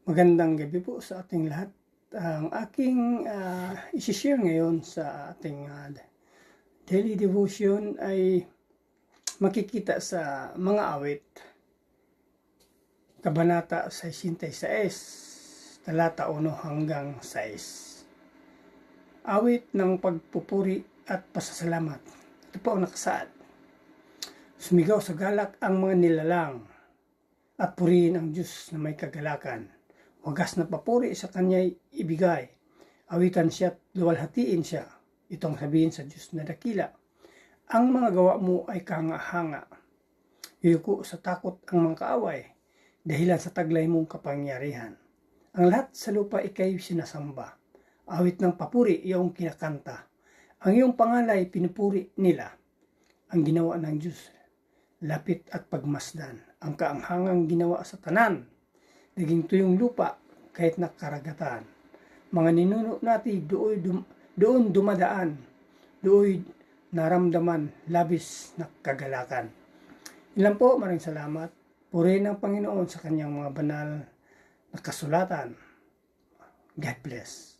Magandang gabi po sa ating lahat. Ang aking isi-share ngayon sa ating daily devotion ay makikita sa mga awit. Kabanata 66, talata 1 hanggang 6. Awit ng pagpupuri at pasasalamat. Ito po ang nakasaad. Sumigaw sa galak ang mga nilalang at purihin ang Diyos na may kagalakan. Wagas na papuri sa kanya'y ibigay. Awitan siya at luwalhatiin siya. Itong sabihin sa Diyos na dakila. Ang mga gawa mo ay kahanga-hanga. Yuyuko sa takot ang mga kaaway, dahilan sa taglay mong kapangyarihan. Ang lahat sa lupa ikay sinasamba. Awit ng papuri iyong kinakanta. Ang iyong pangalay pinupuri nila. Ang ginawa ng Diyos, lapit at pagmasdan. Ang kaanghangang ginawa sa tanan. Naging tuyong lupa kahit nakaragatan. Mga ninuno natin doon dumadaan, doon naramdaman labis na kagalakan. Ilan po, maraming salamat. Purihin ng Panginoon sa kanyang mga banal na kasulatan. God bless.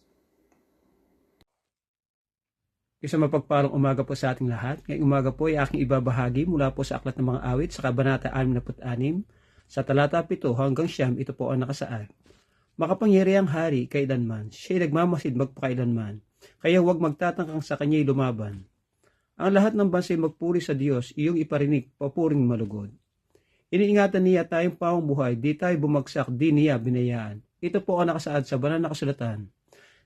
Isang mapagpalang umaga po sa ating lahat. Ngayong umaga po ay aking ibabahagi mula po sa Aklat ng Mga Awit sa Kabanata 66, sa talata 7 hanggang 9, ito po ang nakasaad. Makapangyarihang hari kailanman, siya'y nagmamasid magpakailanman, kaya huwag magtatangkang sa kanya'y lumaban. Ang lahat ng bansa'y magpuri sa Diyos, iyong iparinig, papuring malugod. Iniingatan niya tayong pawang buhay, di tayo bumagsak, di niya binayaan. Ito po ang nakasaad sa banal na kasulatan.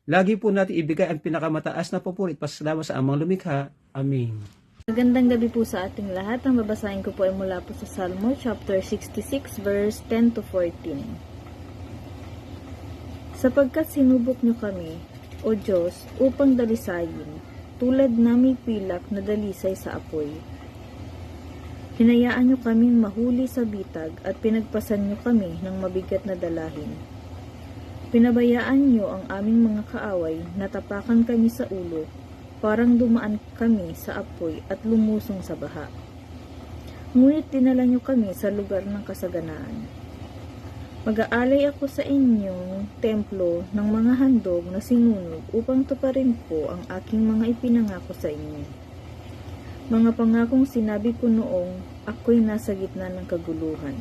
Lagi po natin ibigay ang pinakamataas na papuri at pasasalamat sa amang lumikha. Amen. Magandang gabi po sa ating lahat. Ang babasahin ko po ay mula po sa Salmo chapter 66 verse 10 to 14. Sapagkat sinubok niyo kami, O Diyos, upang dalisayin, tulad na may pilak na dalisay sa apoy. Hinayaan niyo kaming mahuli sa bitag at pinagpasan niyo kami ng mabigat na dalahin. Pinabayaan niyo ang aming mga kaaway, natapakan kami sa ulo, parang dumaan kami sa apoy at lumusong sa baha. Ngunit dinala niyo kami sa lugar ng kasaganaan. Mag-aalay ako sa inyong templo ng mga handog na sinunog upang tuparin ko ang aking mga ipinangako sa inyo. Mga pangakong sinabi ko noong ako'y nasa gitna ng kaguluhan.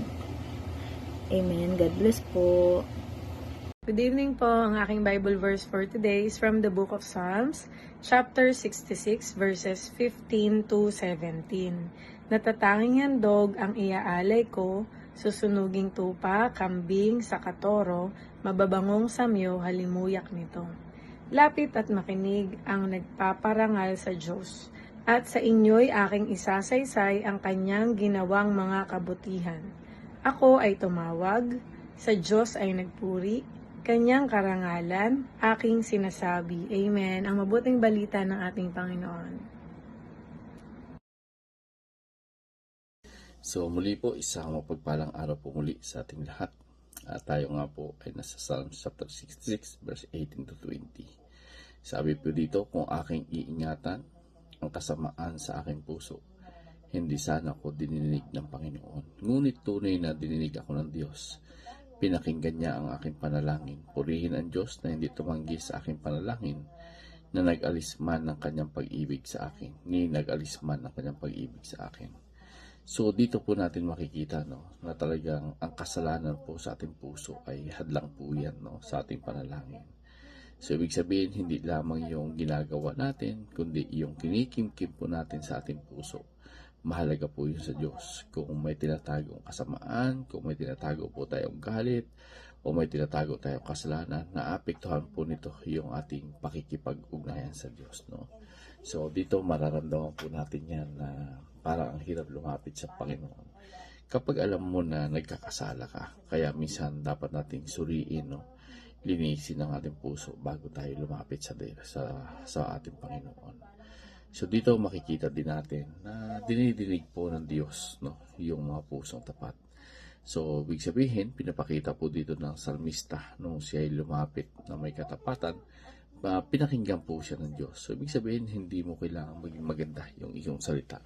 Amen. God bless po. Good evening po. Ang aking Bible verse for today is from the book of Psalms, chapter 66, verses 15 to 17. Natatanging handog ang iaalay ko, susunuging tupa, kambing, sakatoro, mababangong samyo, halimuyak nito. Lapit at makinig ang nagpaparangal sa Diyos, at sa inyo'y aking isasaysay ang kanyang ginawang mga kabutihan. Ako ay tumawag, sa Diyos ay nagpuri, kanyang karangalan, aking sinasabi. Amen. Ang mabuting balita ng ating Panginoon. So muli po, isang mapagpalang araw po muli sa ating lahat. Tayo nga po ay nasa Psalms chapter 66 verse 18 to 20. Sabi po dito, kung aking iingatan ang kasamaan sa aking puso, hindi sana ko dininig ng Panginoon. Ngunit tunay na dininig ako ng Diyos. Pinakinggan niya ang aking panalangin. Purihin ang Diyos na hindi tumanggi sa aking panalangin, na nag-alis man ng kanyang pag-ibig sa akin. Nag-alis man ng kanyang pag-ibig sa akin. So dito po natin makikita na talagang ang kasalanan po sa ating puso ay hadlang po yan sa ating panalangin. So ibig sabihin, hindi lamang yung ginagawa natin, kundi yung kinikimkim po natin sa ating puso. Mahalaga po yun sa Diyos. Kung may tinatagong kasamaan, kung may tinatago po tayong galit, o may tinatago tayong kasalanan, naapektuhan po nito yung ating pakikipag-ugnayan sa Diyos. So dito mararamdaman po natin yan na parang ang hirap lumapit sa Panginoon. Kapag alam mo na nagkakasala ka, kaya minsan dapat nating suriin, linisin ang ating puso bago tayo lumapit sa ating Panginoon. So dito makikita din natin na dinidinig po ng Diyos yung mga pusong tapat. So ibig sabihin, pinapakita po dito ng salmista nung siya ay lumapit na may katapatan, pinakinggan po siya ng Diyos. So ibig sabihin, hindi mo kailangan maging maganda yung iyong salita.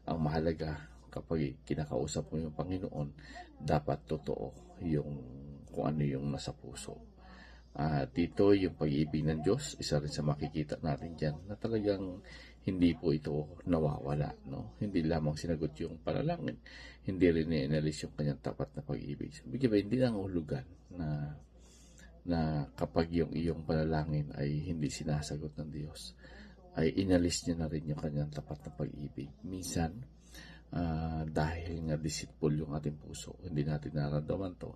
Ang mahalaga kapag kinakausap mo yung Panginoon, dapat totoo yung kung ano yung nasa puso. At dito yung pag-ibig ng Diyos, isa rin sa makikita natin dyan na talagang hindi po ito nawawala. No? Hindi lamang sinagot yung panalangin, hindi rin inalis yung kanyang tapat na pag-ibig. So, hindi nangulugan na kapag yung iyong panalangin ay hindi sinasagot ng Diyos, ay inalis niya na rin yung kanyang tapat na pag-ibig. Minsan, dahil nga deceitful yung ating puso, hindi natin nararamdaman to,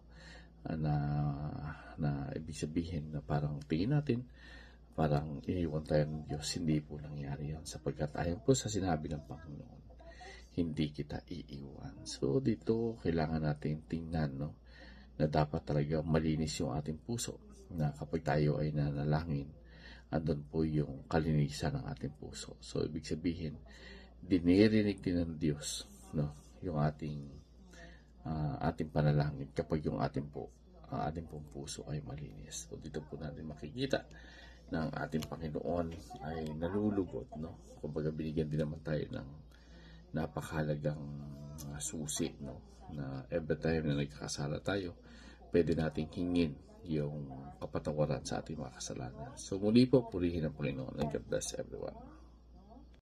na ibig sabihin na parang tingin natin parang iniwan tayo ng Diyos. Hindi po nangyari yun, sapagkat ayon po sa sinabi ng Panginoon, hindi kita iiwan. So dito kailangan natin tingnan, no, na dapat talaga malinis yung ating puso, na kapag tayo ay nanalangin, andun po yung kalinisan ng ating puso. So ibig sabihin, dinirinig din ng Diyos, no, yung ating panalangin kapag yung ating pong puso ay malinis. So dito po natin makikita na ang ating Panginoon ay nalulugod, no? Kumbaga binigyan din naman tayo ng napakahalagang susi, no? Na every time na nagkakasala tayo, pwede nating hingin yung kapatawaran sa ating mga kasalanan. So muli po, purihin ang Panginoon, and God bless everyone.